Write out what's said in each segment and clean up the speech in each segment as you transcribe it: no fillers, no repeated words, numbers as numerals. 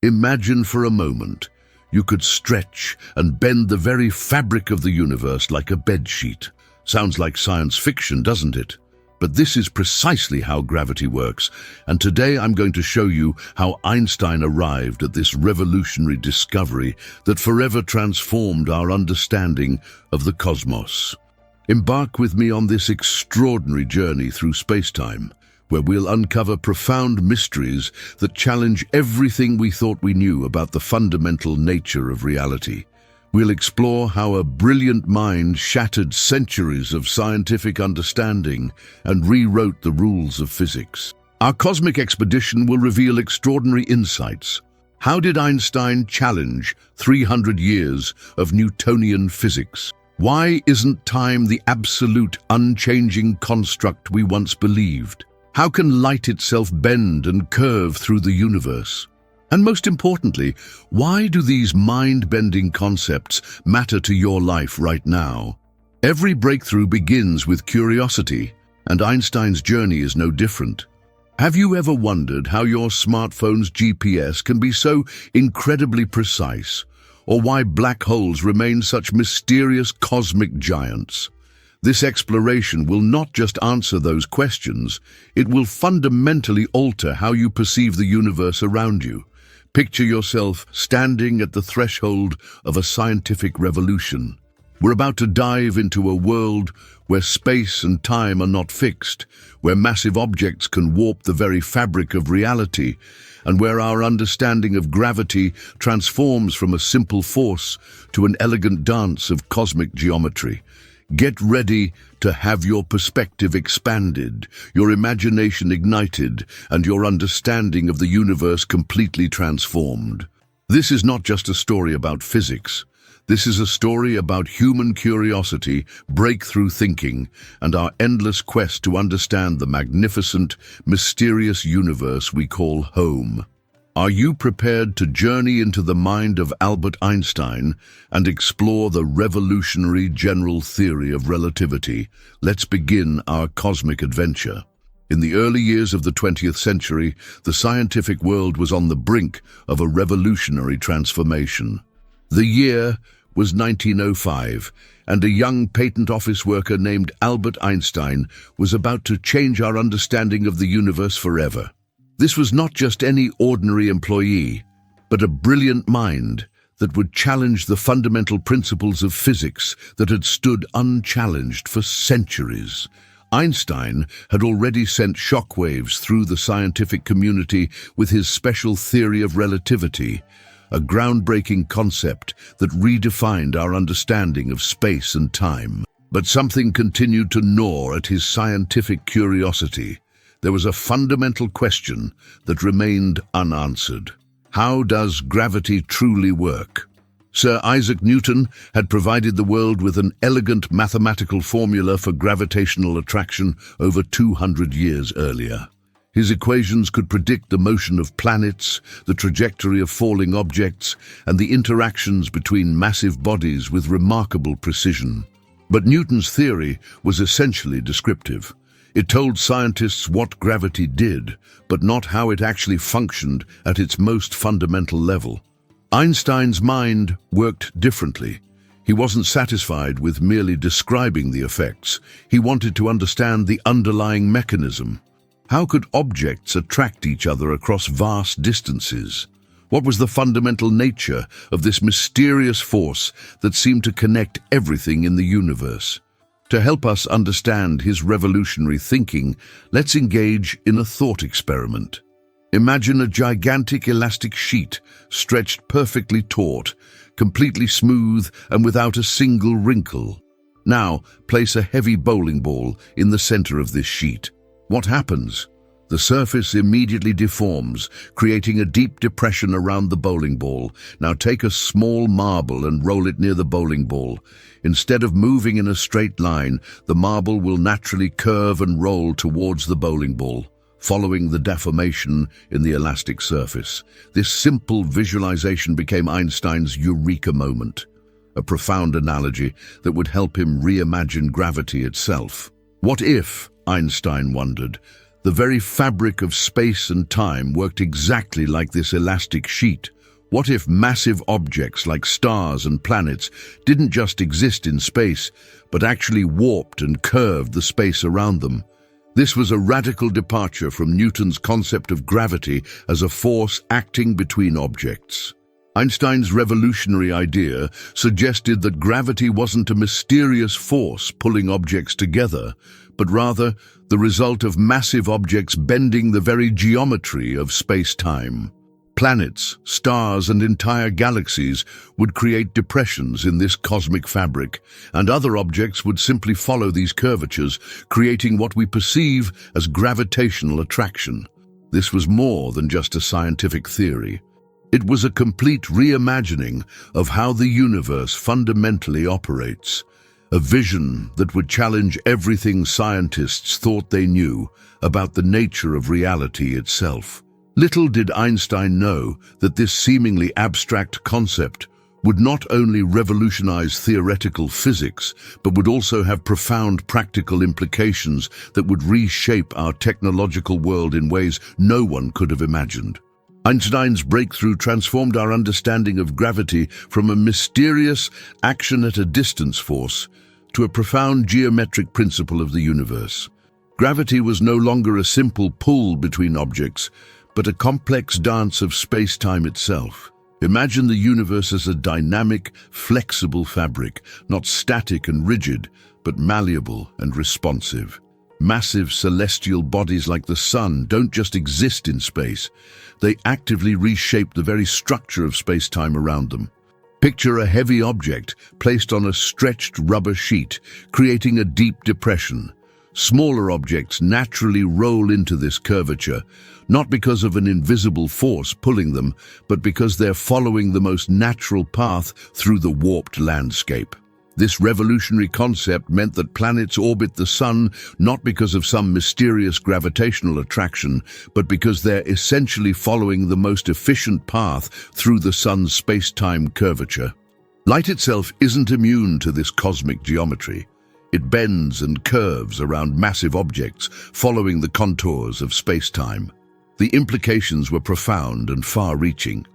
Imagine for a moment you could stretch and bend the very fabric of the universe like a bedsheet. Sounds like science fiction, doesn't it? But this is precisely how gravity works, and today I'm going to show you how Einstein arrived at this revolutionary discovery that forever transformed our understanding of the cosmos. Embark with me on this extraordinary journey through space-time, where we'll uncover profound mysteries that challenge everything we thought we knew about the fundamental nature of reality. We'll explore how a brilliant mind shattered centuries of scientific understanding and rewrote the rules of physics. Our cosmic expedition will reveal extraordinary insights. How did Einstein challenge 300 years of Newtonian physics? Why isn't time the absolute, unchanging construct we once believed? How can light itself bend and curve through the universe? And most importantly, why do these mind-bending concepts matter to your life right now? Every breakthrough begins with curiosity, and Einstein's journey is no different. Have you ever wondered how your smartphone's GPS can be so incredibly precise, or why black holes remain such mysterious cosmic giants? This exploration will not just answer those questions, it will fundamentally alter how you perceive the universe around you. Picture yourself standing at the threshold of a scientific revolution. We're about to dive into a world where space and time are not fixed, where massive objects can warp the very fabric of reality, and where our understanding of gravity transforms from a simple force to an elegant dance of cosmic geometry. Get ready to have your perspective expanded, your imagination ignited, and your understanding of the universe completely transformed. This is not just a story about physics. This is a story about human curiosity, breakthrough thinking, and our endless quest to understand the magnificent, mysterious universe we call home. Are you prepared to journey into the mind of Albert Einstein and explore the revolutionary general theory of relativity? Let's begin our cosmic adventure. In the early years of the 20th century, the scientific world was on the brink of a revolutionary transformation. The year was 1905, and a young patent office worker named Albert Einstein was about to change our understanding of the universe forever. This was not just any ordinary employee, but a brilliant mind that would challenge the fundamental principles of physics that had stood unchallenged for centuries. Einstein had already sent shockwaves through the scientific community with his special theory of relativity, a groundbreaking concept that redefined our understanding of space and time. But something continued to gnaw at his scientific curiosity. There was a fundamental question that remained unanswered. How does gravity truly work? Sir Isaac Newton had provided the world with an elegant mathematical formula for gravitational attraction over 200 years earlier. His equations could predict the motion of planets, the trajectory of falling objects, and the interactions between massive bodies with remarkable precision. But Newton's theory was essentially descriptive. It told scientists what gravity did, but not how it actually functioned at its most fundamental level. Einstein's mind worked differently. He wasn't satisfied with merely describing the effects. He wanted to understand the underlying mechanism. How could objects attract each other across vast distances? What was the fundamental nature of this mysterious force that seemed to connect everything in the universe? To help us understand his revolutionary thinking, let's engage in a thought experiment. Imagine a gigantic elastic sheet, stretched perfectly taut, completely smooth and without a single wrinkle. Now, place a heavy bowling ball in the center of this sheet. What happens? The surface immediately deforms, creating a deep depression around the bowling ball. Now take a small marble and roll it near the bowling ball. Instead of moving in a straight line, the marble will naturally curve and roll towards the bowling ball, following the deformation in the elastic surface. This simple visualization became Einstein's eureka moment, a profound analogy that would help him reimagine gravity itself. What if, Einstein wondered, The very fabric of space and time worked exactly like this elastic sheet. What if massive objects like stars and planets didn't just exist in space, but actually warped and curved the space around them? This was a radical departure from Newton's concept of gravity as a force acting between objects. Einstein's revolutionary idea suggested that gravity wasn't a mysterious force pulling objects together, but rather the result of massive objects bending the very geometry of space-time. Planets, stars, and entire galaxies would create depressions in this cosmic fabric, and other objects would simply follow these curvatures, creating what we perceive as gravitational attraction. This was more than just a scientific theory. It was a complete reimagining of how the universe fundamentally operates, a vision that would challenge everything scientists thought they knew about the nature of reality itself. Little did Einstein know that this seemingly abstract concept would not only revolutionize theoretical physics, but would also have profound practical implications that would reshape our technological world in ways no one could have imagined. Einstein's breakthrough transformed our understanding of gravity from a mysterious action-at-a-distance force to a profound geometric principle of the universe. Gravity was no longer a simple pull between objects, but a complex dance of space-time itself. Imagine the universe as a dynamic, flexible fabric, not static and rigid, but malleable and responsive. Massive celestial bodies like the Sun don't just exist in space. They actively reshape the very structure of space-time around them. Picture a heavy object placed on a stretched rubber sheet, creating a deep depression. Smaller objects naturally roll into this curvature, not because of an invisible force pulling them, but because they're following the most natural path through the warped landscape. This revolutionary concept meant that planets orbit the Sun not because of some mysterious gravitational attraction, but because they're essentially following the most efficient path through the Sun's space-time curvature. Light itself isn't immune to this cosmic geometry. It bends and curves around massive objects, following the contours of space-time. The implications were profound and far-reaching.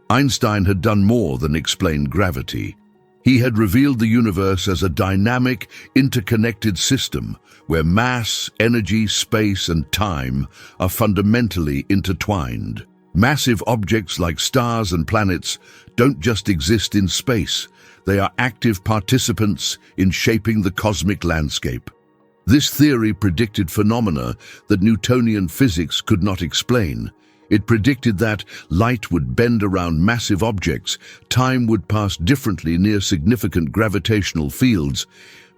Einstein had done more than explain gravity. He had revealed the universe as a dynamic, interconnected system where mass, energy, space, and time are fundamentally intertwined. Massive objects like stars and planets don't just exist in space. They are active participants in shaping the cosmic landscape. This theory predicted phenomena that Newtonian physics could not explain. It predicted that light would bend around massive objects, time would pass differently near significant gravitational fields.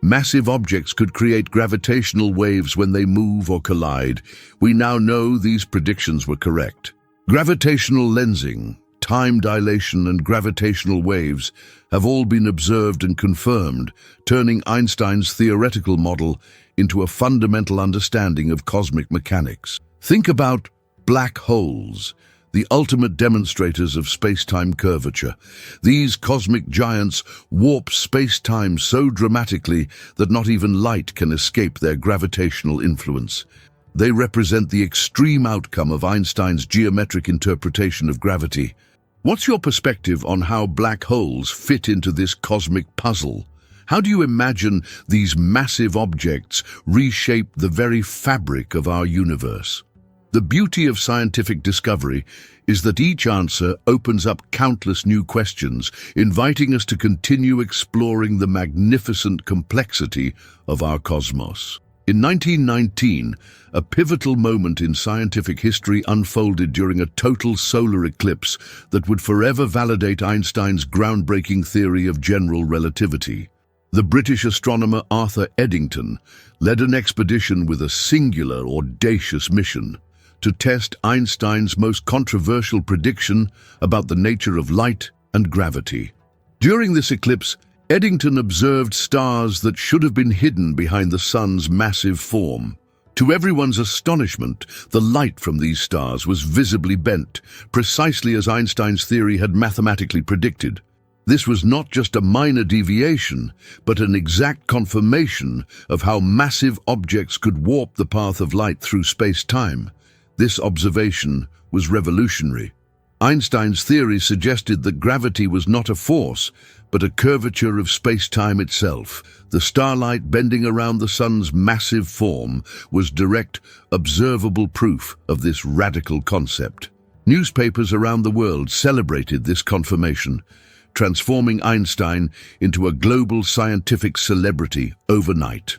Massive objects could create gravitational waves when they move or collide. We now know these predictions were correct. Gravitational lensing, time dilation, and gravitational waves have all been observed and confirmed, turning Einstein's theoretical model into a fundamental understanding of cosmic mechanics. Think about black holes, the ultimate demonstrators of space-time curvature. These cosmic giants warp space-time so dramatically that not even light can escape their gravitational influence. They represent the extreme outcome of Einstein's geometric interpretation of gravity. What's your perspective on how black holes fit into this cosmic puzzle? How do you imagine these massive objects reshape the very fabric of our universe? The beauty of scientific discovery is that each answer opens up countless new questions, inviting us to continue exploring the magnificent complexity of our cosmos. In 1919, a pivotal moment in scientific history unfolded during a total solar eclipse that would forever validate Einstein's groundbreaking theory of general relativity. The British astronomer Arthur Eddington led an expedition with a singular, audacious mission to test Einstein's most controversial prediction about the nature of light and gravity. During this eclipse, Eddington observed stars that should have been hidden behind the Sun's massive form. To everyone's astonishment, the light from these stars was visibly bent, precisely as Einstein's theory had mathematically predicted. This was not just a minor deviation, but an exact confirmation of how massive objects could warp the path of light through space-time. This observation was revolutionary. Einstein's theory suggested that gravity was not a force, but a curvature of space-time itself. The starlight bending around the sun's massive form was direct, observable proof of this radical concept. Newspapers around the world celebrated this confirmation, transforming Einstein into a global scientific celebrity overnight.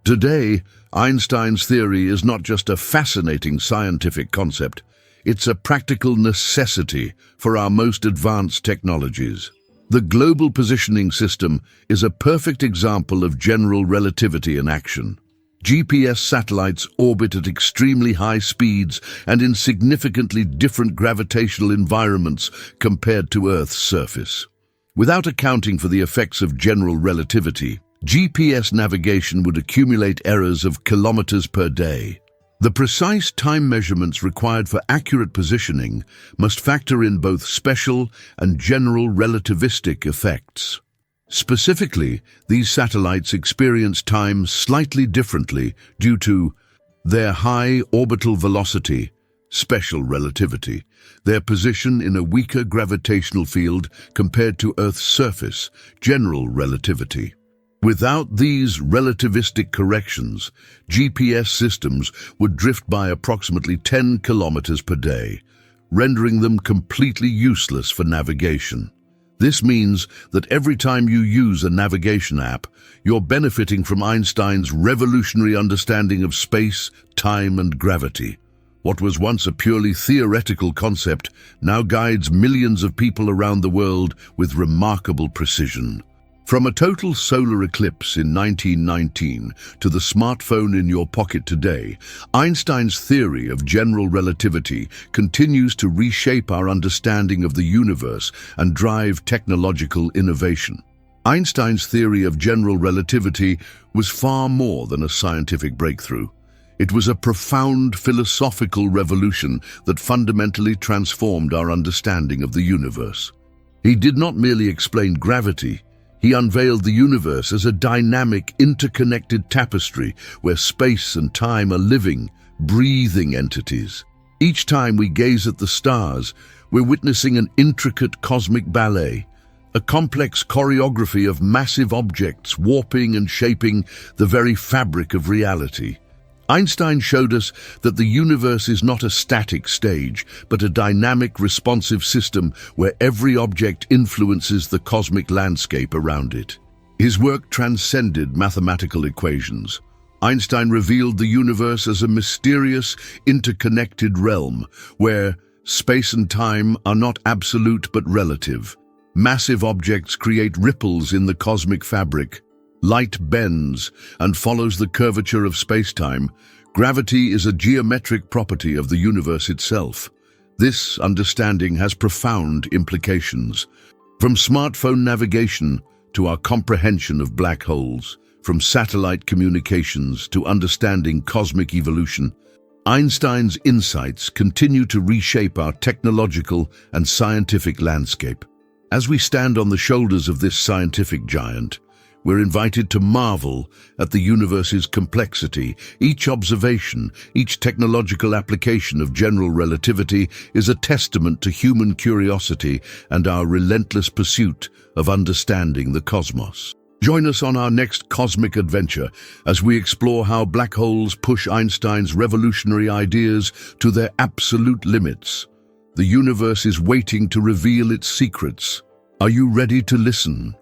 Today, Einstein's theory is not just a fascinating scientific concept, it's a practical necessity for our most advanced technologies. The global positioning system is a perfect example of general relativity in action. GPS satellites orbit at extremely high speeds and in significantly different gravitational environments compared to Earth's surface. Without accounting for the effects of general relativity, GPS navigation would accumulate errors of kilometers per day. The precise time measurements required for accurate positioning must factor in both special and general relativistic effects. Specifically, these satellites experience time slightly differently due to their high orbital velocity, special relativity, their position in a weaker gravitational field compared to Earth's surface, general relativity. Without these relativistic corrections, GPS systems would drift by approximately 10 kilometers per day, rendering them completely useless for navigation. This means that every time you use a navigation app, you're benefiting from Einstein's revolutionary understanding of space, time, and gravity. What was once a purely theoretical concept now guides millions of people around the world with remarkable precision. From a total solar eclipse in 1919 to the smartphone in your pocket today, Einstein's theory of general relativity continues to reshape our understanding of the universe and drive technological innovation. Einstein's theory of general relativity was far more than a scientific breakthrough. It was a profound philosophical revolution that fundamentally transformed our understanding of the universe. He did not merely explain gravity. He unveiled the universe as a dynamic, interconnected tapestry where space and time are living, breathing entities. Each time we gaze at the stars, we're witnessing an intricate cosmic ballet, a complex choreography of massive objects warping and shaping the very fabric of reality. Einstein showed us that the universe is not a static stage, but a dynamic, responsive system where every object influences the cosmic landscape around it. His work transcended mathematical equations. Einstein revealed the universe as a mysterious, interconnected realm, where space and time are not absolute but relative. Massive objects create ripples in the cosmic fabric. Light bends and follows the curvature of space-time. Gravity is a geometric property of the universe itself. This understanding has profound implications. From smartphone navigation to our comprehension of black holes, from satellite communications to understanding cosmic evolution, Einstein's insights continue to reshape our technological and scientific landscape. As we stand on the shoulders of this scientific giant, we're invited to marvel at the universe's complexity. Each observation, each technological application of general relativity is a testament to human curiosity and our relentless pursuit of understanding the cosmos. Join us on our next cosmic adventure as we explore how black holes push Einstein's revolutionary ideas to their absolute limits. The universe is waiting to reveal its secrets. Are you ready to listen?